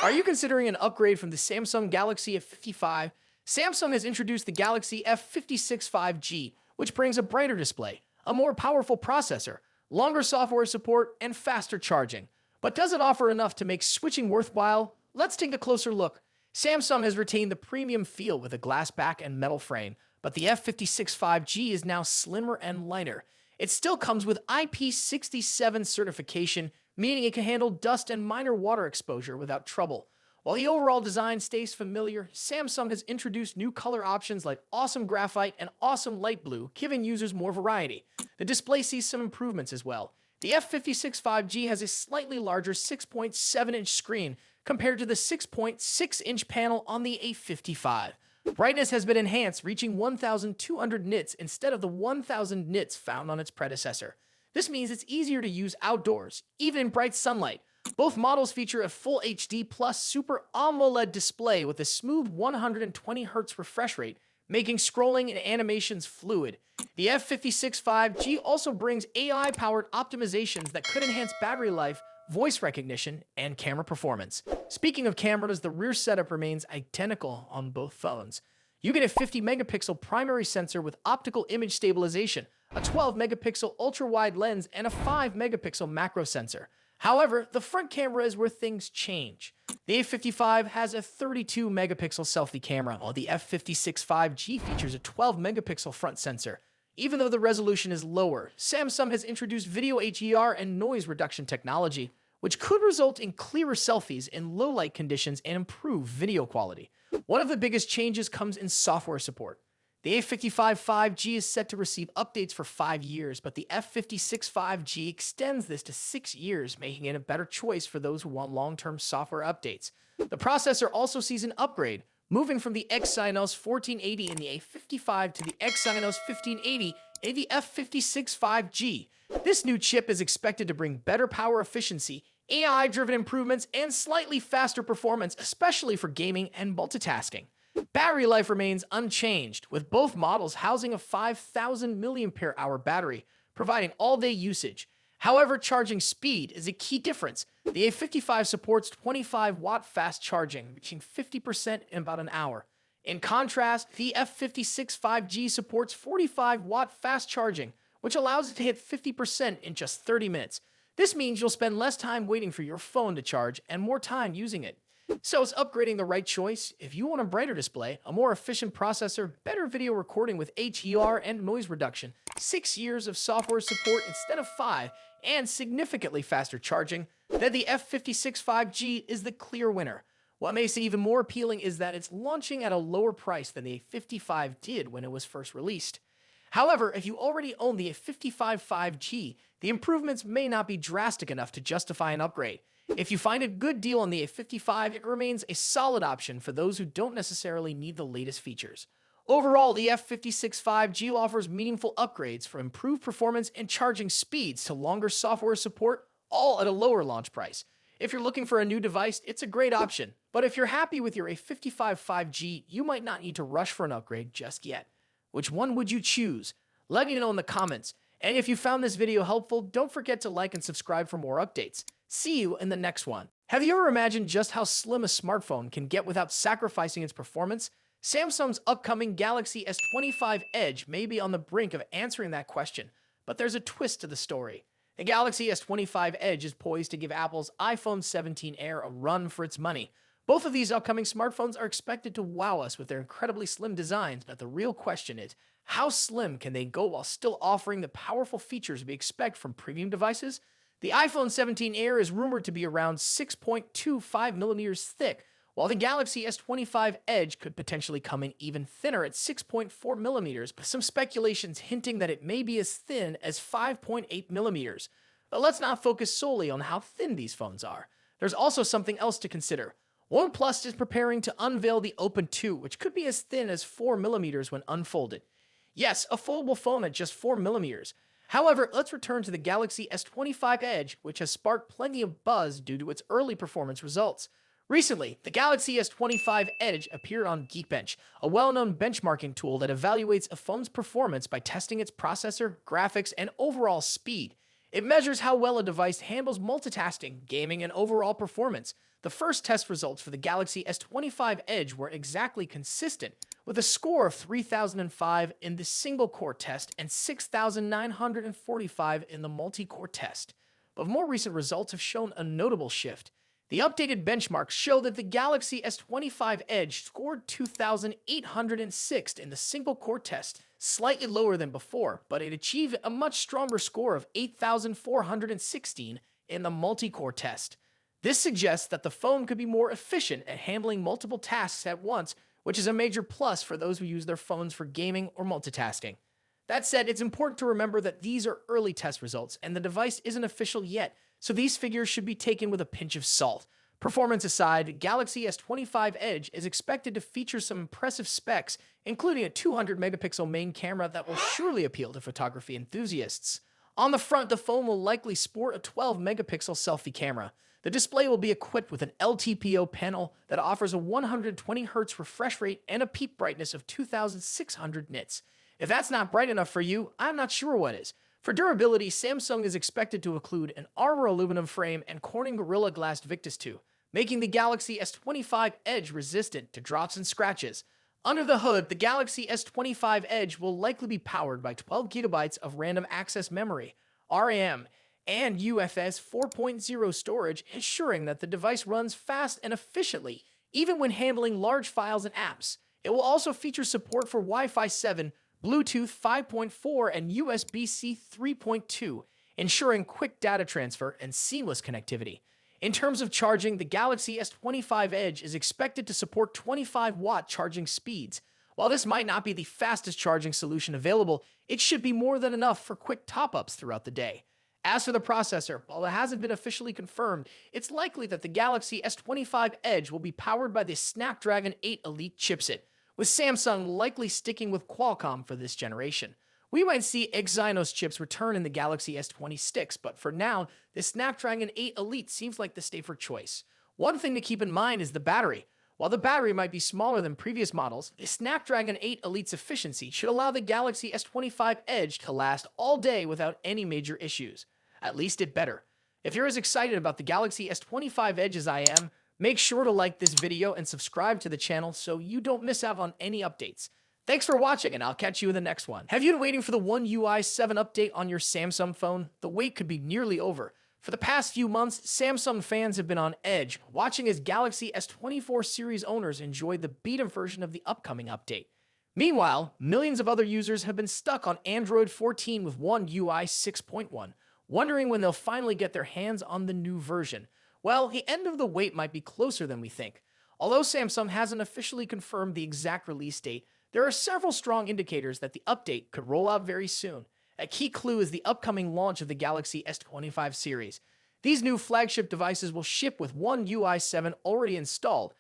Are you considering an upgrade from the Samsung Galaxy F55? Samsung has introduced the Galaxy F56 5G, which brings a brighter display, a more powerful processor, longer software support, and faster charging. But does it offer enough to make switching worthwhile? Let's take a closer look. Samsung has retained the premium feel with a glass back and metal frame, but the F56 5G is now slimmer and lighter. It still comes with IP67 certification, meaning it can handle dust and minor water exposure without trouble. While the overall design stays familiar, Samsung has introduced new color options like Awesome Graphite and Awesome Light Blue, giving users more variety. The display sees some improvements as well. The F56 5G has a slightly larger 6.7-inch screen compared to the 6.6-inch panel on the A55. Brightness has been enhanced, reaching 1,200 nits instead of the 1,000 nits found on its predecessor. This means it's easier to use outdoors, even in bright sunlight. Both models feature a full HD plus Super AMOLED display with a smooth 120Hz refresh rate, making scrolling and animations fluid. The F56 5G also brings AI-powered optimizations that could enhance battery life, voice recognition, and camera performance. Speaking of cameras, the rear setup remains identical on both phones. You get a 50-megapixel primary sensor with optical image stabilization, a 12-megapixel ultra-wide lens, and a 5-megapixel macro sensor. However, the front camera is where things change. The A55 has a 32-megapixel selfie camera, while the F56 5G features a 12-megapixel front sensor. Even though the resolution is lower, Samsung has introduced video HDR and noise reduction technology, which could result in clearer selfies in low-light conditions and improve video quality. One of the biggest changes comes in software support. The A55 5G is set to receive updates for 5 years, but the F56 5G extends this to 6 years, making it a better choice for those who want long-term software updates. The processor also sees an upgrade, moving from the Exynos 1480 in the A55 to the Exynos 1580 in the F56 5G. This new chip is expected to bring better power efficiency, AI-driven improvements, and slightly faster performance, especially for gaming and multitasking. Battery life remains unchanged, with both models housing a 5,000 mAh battery, providing all-day usage. However, charging speed is a key difference. The A55 supports 25-watt fast charging, reaching 50% in about an hour. In contrast, the F56 5G supports 45-watt fast charging, which allows it to hit 50% in just 30 minutes. This means you'll spend less time waiting for your phone to charge and more time using it. So is upgrading the right choice? If you want a brighter display, a more efficient processor, better video recording with HDR and noise reduction, 6 years of software support instead of 5, and significantly faster charging, then the F56 5G is the clear winner. What makes it even more appealing is that it's launching at a lower price than the A55 did when it was first released. However, if you already own the A55 5G, the improvements may not be drastic enough to justify an upgrade. If you find a good deal on the A55, it remains a solid option for those who don't necessarily need the latest features. Overall, the F56 5G offers meaningful upgrades for improved performance and charging speeds to longer software support, all at a lower launch price. If you're looking for a new device, it's a great option. But if you're happy with your A55 5G, you might not need to rush for an upgrade just yet. Which one would you choose? Let me know in the comments. And if you found this video helpful, don't forget to like and subscribe for more updates. See you in the next one. Have you ever imagined just how slim a smartphone can get without sacrificing its performance? Samsung's upcoming Galaxy S25 Edge may be on the brink of answering that question, but there's a twist to the story. The Galaxy S25 Edge is poised to give Apple's iPhone 17 Air a run for its money. Both of these upcoming smartphones are expected to wow us with their incredibly slim designs, but the real question is, how slim can they go while still offering the powerful features we expect from premium devices? The iPhone 17 Air is rumored to be around 6.25 millimeters thick, while the Galaxy S25 Edge could potentially come in even thinner at 6.4 millimeters, with some speculations hinting that it may be as thin as 5.8 millimeters. But let's not focus solely on how thin these phones are. There's also something else to consider. OnePlus is preparing to unveil the Open 2, which could be as thin as 4 millimeters when unfolded. Yes, a foldable phone at just 4 millimeters. However, let's return to the Galaxy S25 Edge, which has sparked plenty of buzz due to its early performance results. Recently, the Galaxy S25 Edge appeared on Geekbench, a well-known benchmarking tool that evaluates a phone's performance by testing its processor, graphics, and overall speed. It measures how well a device handles multitasking, gaming, and overall performance. The first test results for the Galaxy S25 Edge were exactly consistent, with a score of 3005 in the single-core test and 6945 in the multi-core test. But more recent results have shown a notable shift. The updated benchmarks show that the Galaxy S25 Edge scored 2,806 in the single-core test, slightly lower than before, but it achieved a much stronger score of 8,416 in the multi-core test. This suggests that the phone could be more efficient at handling multiple tasks at once, which is a major plus for those who use their phones for gaming or multitasking. That said, it's important to remember that these are early test results and the device isn't official yet, so these figures should be taken with a pinch of salt. Performance aside, Galaxy S25 Edge is expected to feature some impressive specs, including a 200-megapixel main camera that will surely appeal to photography enthusiasts. On the front, the phone will likely sport a 12-megapixel selfie camera. The display will be equipped with an LTPO panel that offers a 120Hz refresh rate and a peak brightness of 2,600 nits. If that's not bright enough for you, I'm not sure what is. For durability, Samsung is expected to include an Armor aluminum frame and Corning Gorilla Glass Victus 2, making the Galaxy S25 Edge resistant to drops and scratches. Under the hood, the Galaxy S25 Edge will likely be powered by 12 GB of random access memory, RAM, and UFS 4.0 storage, ensuring that the device runs fast and efficiently, even when handling large files and apps. It will also feature support for Wi-Fi 7, Bluetooth 5.4, and USB-C 3.2, ensuring quick data transfer and seamless connectivity. In terms of charging, the Galaxy S25 Edge is expected to support 25-watt charging speeds. While this might not be the fastest charging solution available, it should be more than enough for quick top-ups throughout the day. As for the processor, while it hasn't been officially confirmed, it's likely that the Galaxy S25 Edge will be powered by the Snapdragon 8 Elite chipset, with Samsung likely sticking with Qualcomm for this generation. We might see Exynos chips return in the Galaxy S26, but for now, the Snapdragon 8 Elite seems like the safer choice. One thing to keep in mind is the battery. While the battery might be smaller than previous models, the Snapdragon 8 Elite's efficiency should allow the Galaxy S25 Edge to last all day without any major issues. At least it better. If you're as excited about the Galaxy S25 Edge as I am, make sure to like this video and subscribe to the channel so you don't miss out on any updates. Thanks for watching, and I'll catch you in the next one. Have you been waiting for the One UI 7 update on your Samsung phone? The wait could be nearly over. For the past few months, Samsung fans have been on edge, watching as Galaxy S24 series owners enjoy the beta version of the upcoming update. Meanwhile, millions of other users have been stuck on Android 14 with One UI 6.1, wondering when they'll finally get their hands on the new version. Well, the end of the wait might be closer than we think. Although Samsung hasn't officially confirmed the exact release date, there are several strong indicators that the update could roll out very soon. A key clue is the upcoming launch of the Galaxy S25 series. These new flagship devices will ship with One UI 7 already installed,